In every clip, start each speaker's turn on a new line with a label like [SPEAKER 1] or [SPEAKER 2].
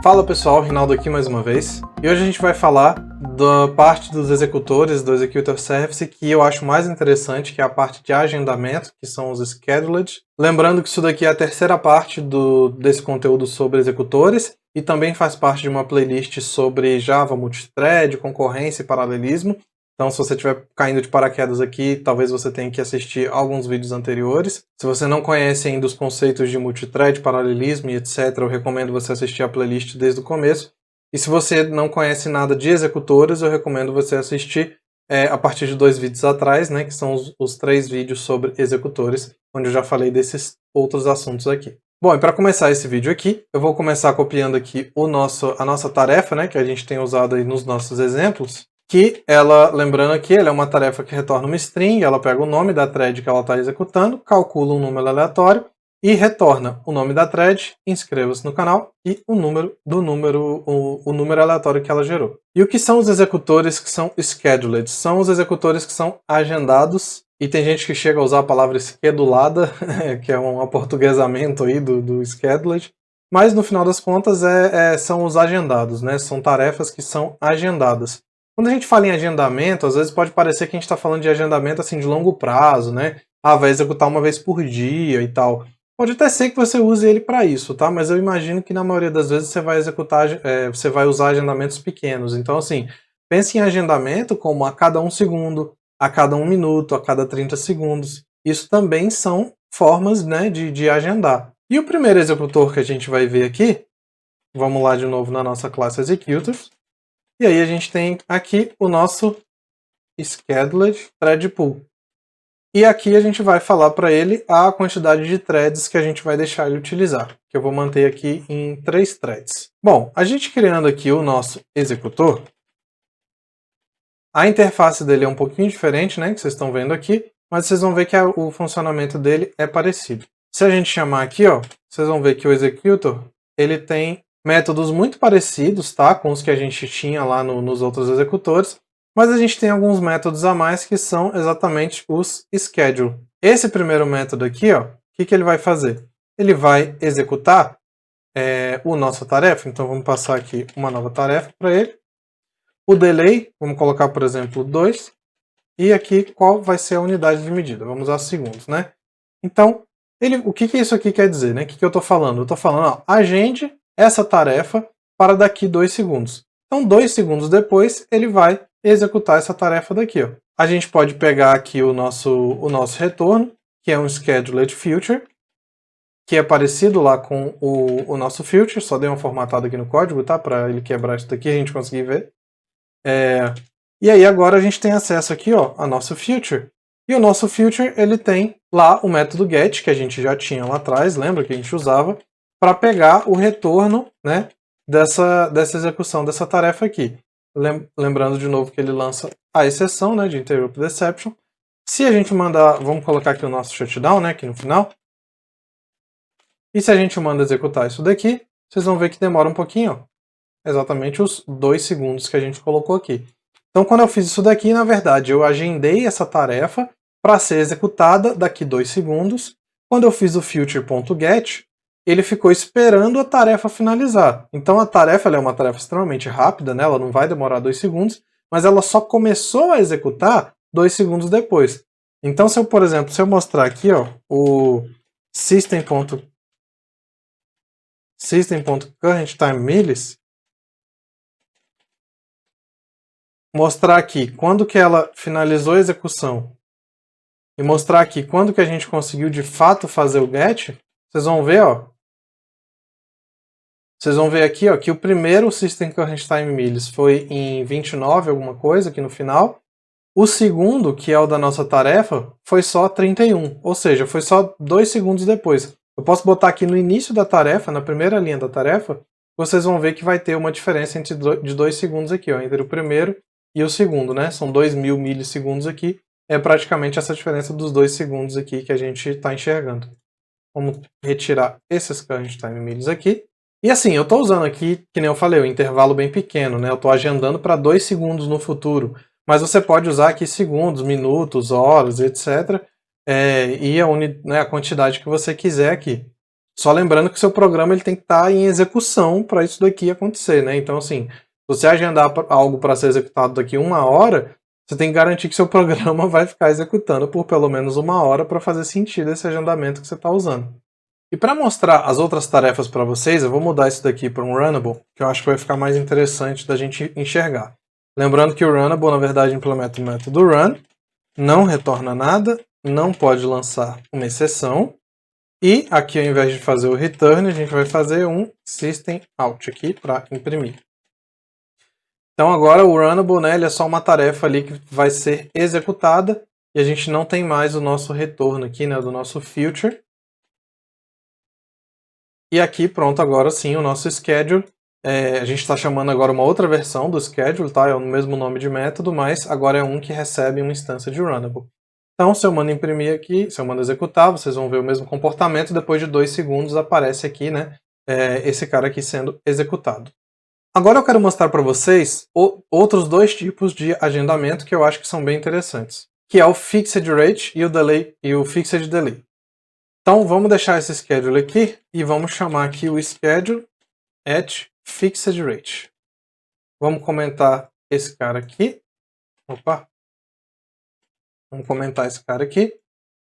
[SPEAKER 1] Fala pessoal, Rinaldo aqui mais uma vez. E hoje a gente vai falar da parte dos executores do Executor Service que eu acho mais interessante, que é a parte de agendamento, que são os scheduled. Lembrando que isso daqui é a terceira parte desse conteúdo sobre executores e também faz parte de uma playlist sobre Java, multithread, concorrência e paralelismo. Então, se você estiver caindo de paraquedas aqui, talvez você tenha que assistir alguns vídeos anteriores. Se você não conhece ainda os conceitos de multithread, paralelismo e etc., eu recomendo você assistir a playlist desde o começo. E se você não conhece nada de executores, eu recomendo você assistir a partir de 2 vídeos atrás, né, que são os 3 vídeos sobre executores, onde eu já falei desses outros assuntos aqui. Bom, e para começar esse vídeo aqui, eu vou começar copiando aqui a nossa tarefa, né, que a gente tem usado aí nos nossos exemplos. Que ela, lembrando aqui, ela é uma tarefa que retorna uma string, ela pega o nome da thread que ela está executando, calcula um número aleatório e retorna o nome da thread, inscreva-se no canal e o número aleatório que ela gerou. E o que são os executores que são scheduled? São os executores que são agendados, e tem gente que chega a usar a palavra schedulada, que é um aportuguesamento aí do scheduled, mas no final das contas são os agendados, né? São tarefas que são agendadas. Quando a gente fala em agendamento, às vezes pode parecer que a gente está falando de agendamento assim, de longo prazo, né? Ah, vai executar uma vez por dia e tal. Pode até ser que você use ele para isso, tá? Mas eu imagino que na maioria das vezes você vai você vai usar agendamentos pequenos. Então, assim, pense em agendamento como a cada 1 segundo, a cada 1 minuto, a cada 30 segundos. Isso também são formas, né, de agendar. E o primeiro executor que a gente vai ver aqui, vamos lá de novo na nossa classe Executors. E aí a gente tem aqui o nosso Scheduled Thread Pool. E aqui a gente vai falar para ele a quantidade de threads que a gente vai deixar ele utilizar, que eu vou manter aqui em 3 threads. Bom, a gente criando aqui o nosso executor, a interface dele é um pouquinho diferente, né, que vocês estão vendo aqui, mas vocês vão ver que o funcionamento dele é parecido. Se a gente chamar aqui, ó, vocês vão ver que o executor, ele tem métodos muito parecidos, tá, com os que a gente tinha lá nos outros executores, mas a gente tem alguns métodos a mais que são exatamente os schedule. Esse primeiro método aqui, ó, o que ele vai fazer? Ele vai executar a nossa tarefa, então vamos passar aqui uma nova tarefa para ele. O delay, vamos colocar, por exemplo, 2, e aqui qual vai ser a unidade de medida, vamos usar segundos, né? Então, o que isso aqui quer dizer, né? O que eu estou falando? Eu estou falando, ó, agende essa tarefa para daqui 2 segundos. Então, 2 segundos depois, ele vai executar essa tarefa daqui. Ó. A gente pode pegar aqui o nosso retorno, que é um Scheduled Future, que é parecido lá com o nosso Future, só dei uma formatada aqui no código, tá? Para ele quebrar isso daqui e a gente conseguir ver. E aí agora a gente tem acesso aqui, ó, a nosso Future. E o nosso Future, ele tem lá o método get, que a gente já tinha lá atrás, lembra que a gente usava, para pegar o retorno, né, dessa execução dessa tarefa aqui. Lembrando de novo que ele lança a exceção, né, de interrupt exception. Se a gente mandar, vamos colocar aqui o nosso shutdown, né, aqui no final. E se a gente manda executar isso daqui, vocês vão ver que demora um pouquinho, ó, exatamente os 2 segundos que a gente colocou aqui. Então quando eu fiz isso daqui, na verdade, eu agendei essa tarefa para ser executada daqui 2 segundos. Quando eu fiz o future.get, ele ficou esperando a tarefa finalizar. Então a tarefa é uma tarefa extremamente rápida, né? Ela não vai demorar 2 segundos, mas ela só começou a executar 2 segundos depois. Então, por exemplo, se eu mostrar aqui, ó, o system.currentTimeMillis, mostrar aqui quando que ela finalizou a execução e mostrar aqui quando que a gente conseguiu de fato fazer o get, vocês vão ver, ó, vocês vão ver aqui, ó, que o primeiro System Current Time Millis foi em 29 alguma coisa aqui no final. O segundo, que é o da nossa tarefa, foi só 31, ou seja, foi só 2 segundos depois. Eu posso botar aqui no início da tarefa, na primeira linha da tarefa, vocês vão ver que vai ter uma diferença de 2 segundos aqui, ó, entre o primeiro e o segundo, né? São 2.000 milissegundos aqui, é praticamente essa diferença dos 2 segundos aqui que a gente está enxergando. Vamos retirar esses Current Time Millis aqui. E assim, eu estou usando aqui, que nem eu falei, um intervalo bem pequeno, né? Eu estou agendando para 2 segundos no futuro. Mas você pode usar aqui segundos, minutos, horas, etc. E a quantidade que você quiser aqui. Só lembrando que o seu programa ele tem que estar em execução para isso daqui acontecer, né? Então, assim, se você agendar algo para ser executado daqui 1 hora, você tem que garantir que seu programa vai ficar executando por pelo menos 1 hora para fazer sentido esse agendamento que você está usando. E para mostrar as outras tarefas para vocês, eu vou mudar isso daqui para um runnable, que eu acho que vai ficar mais interessante da gente enxergar. Lembrando que o runnable, na verdade, implementa o método run, não retorna nada, não pode lançar uma exceção, e aqui, ao invés de fazer o return, a gente vai fazer um system out aqui para imprimir. Então agora o runnable, né, ele é só uma tarefa ali que vai ser executada, e a gente não tem mais o nosso retorno aqui, né, do nosso future. E aqui, pronto, agora sim, o nosso schedule. A gente está chamando agora uma outra versão do schedule, tá? É o mesmo nome de método, mas agora é um que recebe uma instância de runnable. Então, se eu mando imprimir aqui, se eu mando executar, vocês vão ver o mesmo comportamento. Depois de 2 segundos aparece aqui, né, esse cara aqui sendo executado. Agora eu quero mostrar para vocês outros 2 tipos de agendamento que eu acho que são bem interessantes, que é o Fixed Rate e o Fixed Delay. Então vamos deixar esse schedule aqui e vamos chamar aqui o schedule at fixed rate. Vamos comentar esse cara aqui. Opa! Vamos comentar esse cara aqui.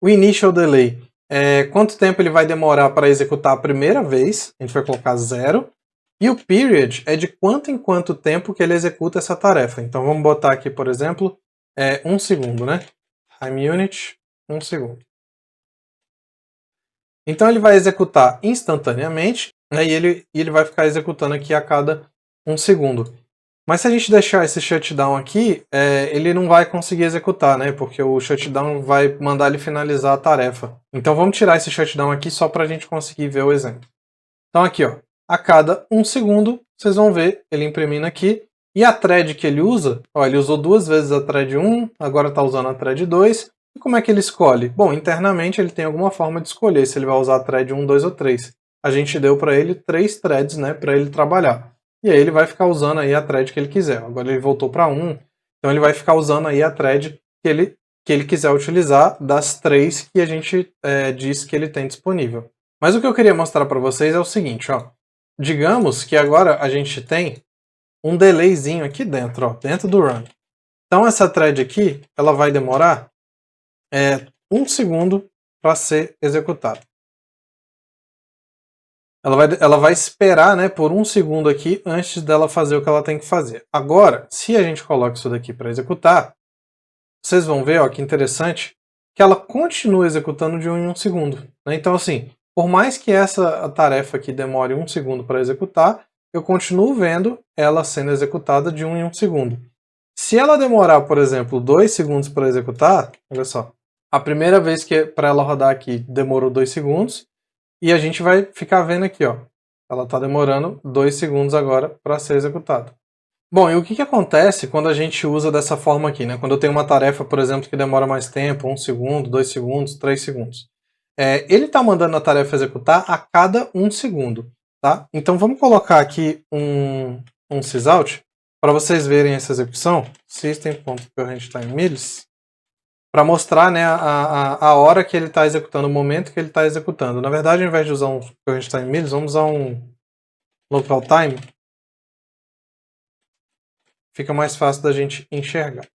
[SPEAKER 1] O initial delay. Quanto tempo ele vai demorar para executar a primeira vez? A gente vai colocar 0. E o period é de quanto em quanto tempo que ele executa essa tarefa. Então vamos botar aqui, por exemplo, 1 segundo, né? Time unit, 1 segundo. Então ele vai executar instantaneamente, né, e ele vai ficar executando aqui a cada 1 segundo. Mas se a gente deixar esse shutdown aqui, ele não vai conseguir executar, né, porque o shutdown vai mandar ele finalizar a tarefa. Então vamos tirar esse shutdown aqui só para a gente conseguir ver o exemplo. Então aqui, ó, a cada 1 segundo, vocês vão ver ele imprimindo aqui. E a thread que ele usa, ó, ele usou 2 vezes a thread 1, agora está usando a thread 2. E como é que ele escolhe? Bom, internamente ele tem alguma forma de escolher se ele vai usar a thread 1, 2 ou 3. A gente deu para ele 3 threads, né, para ele trabalhar. E aí ele vai ficar usando aí a thread que ele quiser. Agora ele voltou para 1, então ele vai ficar usando aí a thread que ele quiser utilizar das 3 que a gente diz que ele tem disponível. Mas o que eu queria mostrar para vocês é o seguinte, ó. Digamos que agora a gente tem um delayzinho aqui dentro, ó, dentro do run. Então essa thread aqui, ela vai demorar 1 segundo para ser executada. Ela vai esperar, né, por 1 segundo aqui antes dela fazer o que ela tem que fazer. Agora, se a gente coloca isso daqui para executar, vocês vão ver, ó, que interessante, que ela continua executando de 1 em 1 segundo. Né? Então assim, por mais que essa tarefa aqui demore 1 segundo para executar, eu continuo vendo ela sendo executada de 1 em 1 segundo. Se ela demorar, por exemplo, 2 segundos para executar, olha só, a primeira vez que para ela rodar aqui demorou 2 segundos, e a gente vai ficar vendo aqui, ó, ela está demorando 2 segundos agora para ser executada. Bom, e o que acontece quando a gente usa dessa forma aqui, né? Quando eu tenho uma tarefa, por exemplo, que demora mais tempo, 1 segundo, 2 segundos, 3 segundos. Ele está mandando a tarefa executar a cada 1 segundo, tá? Então vamos colocar aqui um sysout para vocês verem essa execução, system.currentTimeMills, para mostrar, né, a hora que ele está executando, o momento que ele está executando. Na verdade, ao invés de usar um currentTimeMills, vamos usar um localTime. Fica mais fácil da gente enxergar.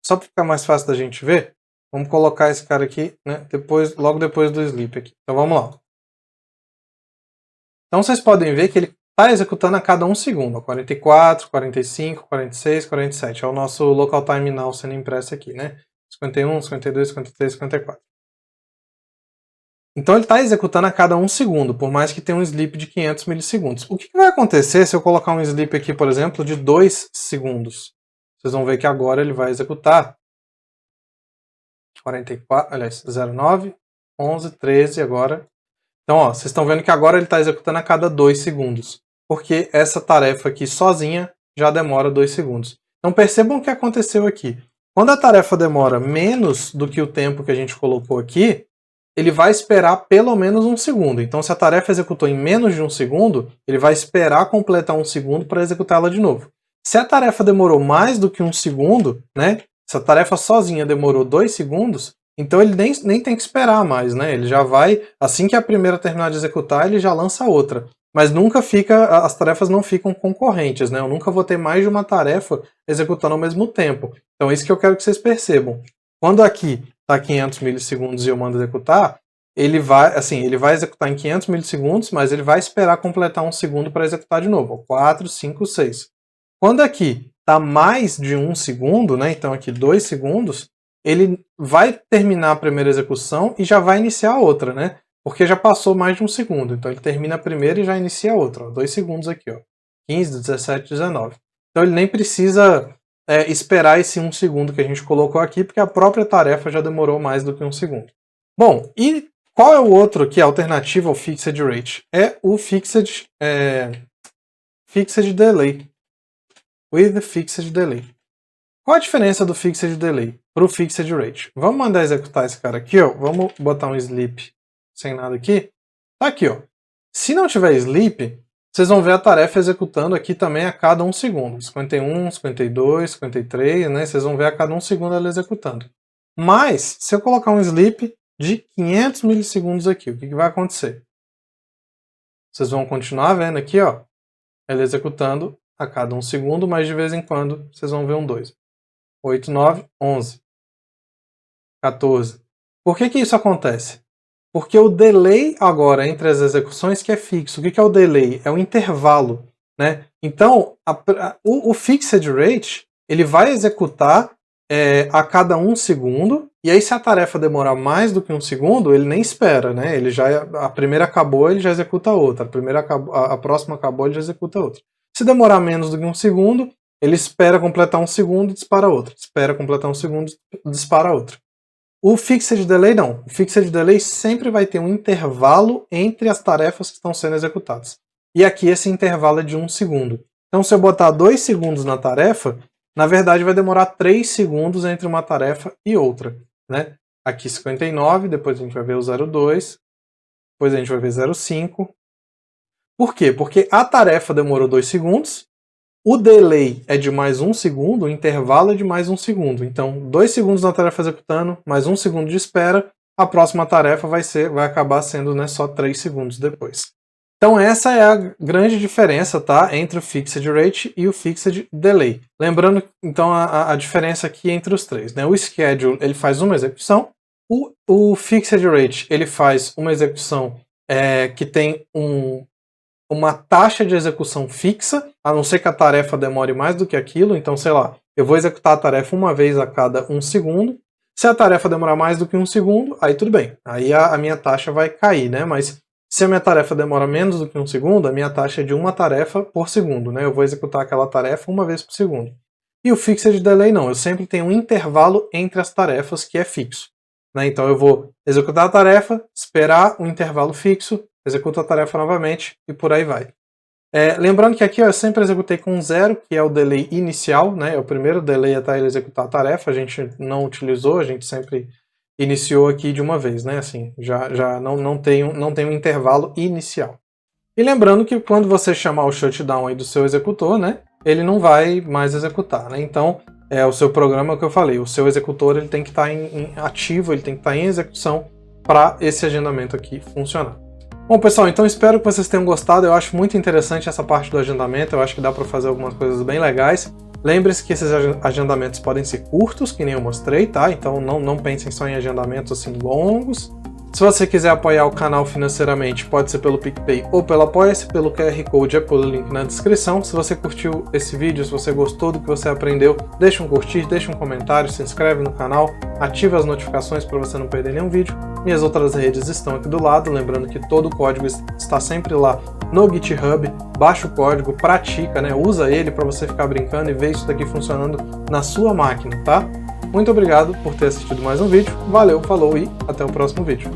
[SPEAKER 1] Só para ficar mais fácil da gente ver, vamos colocar esse cara aqui, né, logo depois do sleep aqui. Então vamos lá. Então vocês podem ver que ele está executando a cada 1 segundo. 44, 45, 46, 47. É o nosso local time now sendo impresso aqui, né? 51, 52, 53, 54. Então ele está executando a cada 1 segundo, por mais que tenha um sleep de 500 milissegundos. O que vai acontecer se eu colocar um sleep aqui, por exemplo, de 2 segundos? Vocês vão ver que agora ele vai executar 44, aliás, 09, 11, 13 agora. Então, ó, vocês estão vendo que agora ele está executando a cada 2 segundos, porque essa tarefa aqui sozinha já demora 2 segundos. Então percebam o que aconteceu aqui. Quando a tarefa demora menos do que o tempo que a gente colocou aqui, ele vai esperar pelo menos 1 segundo. Então se a tarefa executou em menos de 1 segundo, ele vai esperar completar 1 segundo para executá-la de novo. Se a tarefa demorou mais do que 1 segundo, né? Se a tarefa sozinha demorou 2 segundos, Então ele nem tem que esperar mais, né? Ele já vai, assim que a primeira terminar de executar, ele já lança outra. Mas nunca fica, as tarefas não ficam concorrentes, né? Eu nunca vou ter mais de uma tarefa executando ao mesmo tempo. Então é isso que eu quero que vocês percebam. Quando aqui está 500 milissegundos e eu mando executar, ele vai executar em 500 milissegundos, mas ele vai esperar completar um segundo para executar de novo. 4, 5, 6. Quando aqui está mais de um segundo, né? Então aqui 2 segundos, ele vai terminar a primeira execução e já vai iniciar a outra, né? Porque já passou mais de um segundo. Então ele termina a primeira e já inicia a outra. 2 segundos aqui, ó. 15, 17, 19. Então ele nem precisa esperar esse 1 segundo que a gente colocou aqui, porque a própria tarefa já demorou mais do que 1 segundo. Bom, e qual é o outro que é alternativo ao Fixed Rate? É o Fixed Delay. With Fixed Delay. Qual a diferença do Fixed Delay para o Fixed Rate? Vamos mandar executar esse cara aqui, ó. Vamos botar um sleep sem nada aqui. Tá aqui, ó. Se não tiver sleep, vocês vão ver a tarefa executando aqui também a cada 1 segundo. 51, 52, 53, né? Vocês vão ver a cada 1 segundo ela executando. Mas, se eu colocar um sleep de 500 milissegundos aqui, o que vai acontecer? Vocês vão continuar vendo aqui, ó, ela executando a cada 1 segundo, mas de vez em quando vocês vão ver um 2. 8, 9, 11, 14. Por que isso acontece? Porque o delay agora entre as execuções que é fixo. O que é o delay? É o intervalo, né? Então, o Fixed Rate, ele vai executar a cada 1 segundo, e aí se a tarefa demorar mais do que 1 segundo, ele nem espera, né? A primeira acabou, ele já executa a outra. A próxima acabou, ele já executa a outra. Se demorar menos do que 1 segundo, ele espera completar 1 segundo e dispara outra. Espera completar 1 segundo e dispara outra. O Fixed Delay não. O Fixed Delay sempre vai ter um intervalo entre as tarefas que estão sendo executadas. E aqui esse intervalo é de 1 segundo. Então se eu botar 2 segundos na tarefa, na verdade vai demorar 3 segundos entre uma tarefa e outra, né? Aqui 59, depois a gente vai ver o 02, depois a gente vai ver 05. Por quê? Porque a tarefa demorou 2 segundos, o delay é de mais 1 segundo, o intervalo é de mais 1 segundo. Então, 2 segundos na tarefa executando, mais 1 segundo de espera, a próxima tarefa vai acabar sendo, né, só 3 segundos depois. Então essa é a grande diferença, tá, entre o Fixed Rate e o Fixed Delay. Lembrando, então, a diferença aqui entre os três, né? O Schedule, ele faz uma execução, o Fixed Rate, ele faz uma execução que tem uma taxa de execução fixa, a não ser que a tarefa demore mais do que aquilo. Então, sei lá, eu vou executar a tarefa uma vez a cada 1 segundo. Se a tarefa demorar mais do que 1 segundo, aí tudo bem. Aí a minha taxa vai cair, né? Mas se a minha tarefa demora menos do que 1 segundo, a minha taxa é de uma tarefa por segundo, né? Eu vou executar aquela tarefa uma vez por segundo. E o Fixed Delay não, eu sempre tenho um intervalo entre as tarefas que é fixo, né? Então eu vou executar a tarefa, esperar um intervalo fixo, executo a tarefa novamente e por aí vai. Lembrando que aqui eu sempre executei com 0, que é o delay inicial, né? É o primeiro delay até ele executar a tarefa, a gente não utilizou, a gente sempre iniciou aqui de uma vez, né? Assim, já não tem um intervalo inicial. E lembrando que quando você chamar o shutdown aí do seu executor, né? Ele não vai mais executar, né? Então, o seu programa, é o que eu falei, o seu executor ele tem que estar em ativo, ele tem que estar em execução para esse agendamento aqui funcionar. Bom, pessoal, então espero que vocês tenham gostado. Eu acho muito interessante essa parte do agendamento, eu acho que dá para fazer algumas coisas bem legais. Lembre-se que esses agendamentos podem ser curtos, que nem eu mostrei, tá? Então não pensem só em agendamentos assim longos. Se você quiser apoiar o canal financeiramente, pode ser pelo PicPay ou pelo Apoia-se, pelo QR Code, pelo link na descrição. Se você curtiu esse vídeo, se você gostou do que você aprendeu, deixa um curtir, deixa um comentário, se inscreve no canal, ativa as notificações para você não perder nenhum vídeo. Minhas outras redes estão aqui do lado, lembrando que todo o código está sempre lá no GitHub. Baixa o código, pratica, né? Usa ele para você ficar brincando e ver isso daqui funcionando na sua máquina, tá? Muito obrigado por ter assistido mais um vídeo, valeu, falou e até o próximo vídeo.